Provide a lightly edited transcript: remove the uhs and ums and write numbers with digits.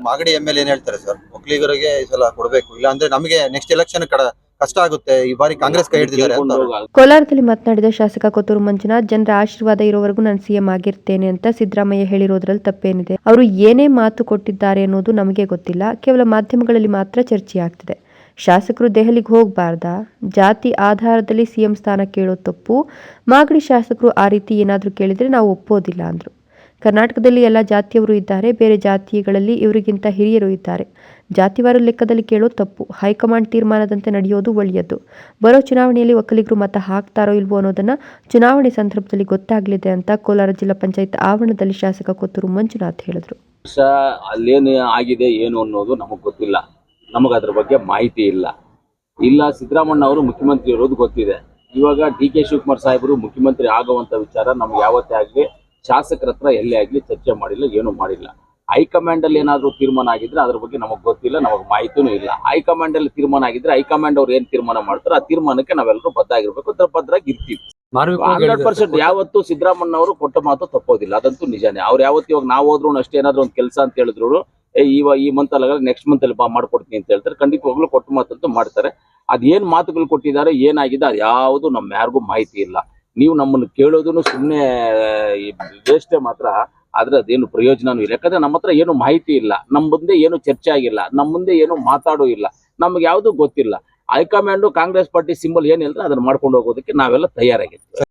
Magadi MLA ಏನ್ ಹೇಳ್ತಾರೆ sir? ಒಕ್ಕಲಿಗರಿಗೆ ಈ ಸಲ ಕೊಡಬೇಕು, ಇಲ್ಲ ಅಂದ್ರೆ ನಮಗೆ ನೆಕ್ಸ್ಟ್ ಎಲೆಕ್ಷನ್ ಕಷ್ಟ ಆಗುತ್ತೆ, ಈ ಬಾರಿ ಕಾಂಗ್ರೆಸ್ ಕೈ ಹಿಡಿದಿದ್ದಾರೆ ಅಂತ. ಕೋಲಾರದಲ್ಲಿ ಮಾತನಾಡಿದ ಶಾಸಕ ಕೊತ್ತೂರು ಮಂಜುನಾಥ್, ಜನರ ಆಶೀರ್ವಾದ ಇರೋವರೆಗೂ ನಾನು ಸಿಎಂ ಆಗಿರ್ತೇನೆ ಅಂತ ಸಿದ್ದರಾಮಯ್ಯ ಹೇಳಿರೋದ್ರಲ್ಲಿ ತಪ್ಪೇನಿದೆ? ಅವರು ಏನೇ ಮಾತು ಕೊಟ್ಟಿದ್ದಾರೆ ಅನ್ನೋದು ನಮಗೆ ಗೊತ್ತಿಲ್ಲ, ಕೇವಲ ಮಾಧ್ಯಮಗಳಲ್ಲಿ ಮಾತ್ರ ಚರ್ಚೆಯಾಗ್ತಿದೆ. ಶಾಸಕರು ದೆಹಲಿಗೆ ಹೋಗಬಾರ್ದಾ? ಜಾತಿ ಆಧಾರದಲ್ಲಿ ಸಿಎಂ ಸ್ಥಾನ ಕೇಳೋ ತಪ್ಪು. ಮಾಗಡಿ ಶಾಸಕರು ಆ ರೀತಿ ಏನಾದರೂ ಕೇಳಿದ್ರೆ ನಾವು ಒಪ್ಪೋದಿಲ್ಲ ಅಂದ್ರು. ಕರ್ನಾಟಕದಲ್ಲಿ ಎಲ್ಲ ಜಾತಿಯವರು ಇದ್ದಾರೆ, ಬೇರೆ ಜಾತಿಗಳಲ್ಲಿ ಇವರಿಗಿಂತ ಹಿರಿಯರು ಇದ್ದಾರೆ. ಜಾತಿವಾರು ಲೆಕ್ಕದಲ್ಲಿ ಕೇಳೋ ತಪ್ಪು. ಹೈಕಮಾಂಡ್ ತೀರ್ಮಾನದಂತೆ ನಡೆಯೋದು ಒಳ್ಳೆಯದು. ಬರೋ ಚುನಾವಣೆಯಲ್ಲಿ ಒಕ್ಕಲಿಗರು ಮತ ಹಾಕ್ತಾರೋ ಇಲ್ವೋ ಅನ್ನೋದನ್ನ ಚುನಾವಣೆ ಸಂದರ್ಭದಲ್ಲಿ ಗೊತ್ತಾಗಲಿದೆ ಅಂತ ಕೋಲಾರ ಜಿಲ್ಲಾ ಪಂಚಾಯತ್ ಆವರಣದಲ್ಲಿ ಶಾಸಕ ಕೊತ್ತೂರು ಮಂಜುನಾಥ್ ಹೇಳಿದ್ರು. ಅಲ್ಲೇನು ಆಗಿದೆ ಏನು ಅನ್ನೋದು ನಮಗೆ ಗೊತ್ತಿಲ್ಲ, ನಮಗೆ ಅದ್ರ ಬಗ್ಗೆ ಮಾಹಿತಿ ಇಲ್ಲ. ಸಿದ್ದರಾಮಣ್ಣ ಅವರು ಮುಖ್ಯಮಂತ್ರಿ ಇರೋದು ಗೊತ್ತಿದೆ. ಇವಾಗ DK ಶಿವಕುಮಾರ್ ಸಾಹೇಬರು ಮುಖ್ಯಮಂತ್ರಿ ಆಗುವಂತ ವಿಚಾರ ನಮ್ಗೆ ಯಾವತ್ತೇ ಆಗಲಿ ಶಾಸಕರ ಹತ್ರ ಎಲ್ಲೇ ಆಗಲಿ ಚರ್ಚೆ ಮಾಡಿಲ್ಲ, ಏನು ಮಾಡಿಲ್ಲ. ಹೈಕಮಾಂಡ್ ಅಲ್ಲಿ ಏನಾದರೂ ತೀರ್ಮಾನ ಆಗಿದ್ರೆ ಅದ್ರ ಬಗ್ಗೆ ನಮಗೆ ಗೊತ್ತಿಲ್ಲ, ನಮಗೆ ಮಾಹಿತಿನೂ ಇಲ್ಲ. ಹೈಕಮಾಂಡ್ ಅಲ್ಲಿ ತೀರ್ಮಾನ ಆಗಿದ್ರೆ ಹೈಕಮಾಂಡ್ ಅವ್ರು ಏನ್ ತೀರ್ಮಾನ ಮಾಡ್ತಾರೋ ಆ ತೀರ್ಮಾನಕ್ಕೆ ನಾವೆಲ್ಲರೂ ಬದ್ಧಾಗಿರ್ಬೇಕು, ಭದ್ರಾಗಿ ಇರ್ತೀವಿ. 100% ಯಾವತ್ತೂ ಸಿದ್ದರಾಮಣ್ಣ ಅವರು ಕೊಟ್ಟ ಮಾತು ತಪ್ಪೋದಿಲ್ಲ, ಅದಂತೂ ನಿಜಾನೇ. ಅವ್ರು ಯಾವತ್ತು ಇವಾಗ ನಾವು ಹೋದ್ರು ಅಷ್ಟೇ ಏನಾದ್ರು ಒಂದು ಕೆಲಸ ಅಂತ ಹೇಳಿದ್ರು ಈ ಮಂತ್ ಅಲ್ಲ ನೆಕ್ಸ್ಟ್ ಮಂತ್ ಅಲ್ಲಿ ಮಾಡ್ಕೊಡ್ತೀನಿ ಅಂತ ಹೇಳ್ತಾರೆ. ಖಂಡಿತವಾಗ್ಲೂ ಕೊಟ್ಟ ಮಾತಂತೂ ಮಾಡ್ತಾರೆ. ಅದೇನ್ ಮಾತುಗಳು ಕೊಟ್ಟಿದ್ದಾರೆ, ಏನಾಗಿದೆ, ಅದು ಯಾವುದು ನಮ್ಮ ಯಾರಿಗೂ ಮಾಹಿತಿ ಇಲ್ಲ. ನೀವು ನಮ್ಮನ್ನು ಕೇಳೋದನ್ನು ಸುಮ್ಮನೆ ವೇಸ್ಟೇ ಮಾತ್ರ, ಆದ್ರೆ ಅದೇನು ಪ್ರಯೋಜನನೂ ಇಲ್ಲ. ಯಾಕಂದ್ರೆ ನಮ್ಮ ಹತ್ರ ಏನು ಮಾಹಿತಿ ಇಲ್ಲ, ನಮ್ಮ ಮುಂದೆ ಏನು ಚರ್ಚೆ ಆಗಿಲ್ಲ, ನಮ್ಮ ಮುಂದೆ ಏನು ಮಾತಾಡೋ ಇಲ್ಲ, ನಮ್ಗೆ ಯಾವುದು ಗೊತ್ತಿಲ್ಲ. ಹೈಕಮಾಂಡ್ ಕಾಂಗ್ರೆಸ್ ಪಾರ್ಟಿ ಸಿಂಬಲ್ ಏನ್ ಹೇಳಿದ್ರೆ ಅದನ್ನ ಮಾಡ್ಕೊಂಡು ಹೋಗೋದಕ್ಕೆ ನಾವೆಲ್ಲ ತಯಾರಾಗಿರ್ತೀವಿ.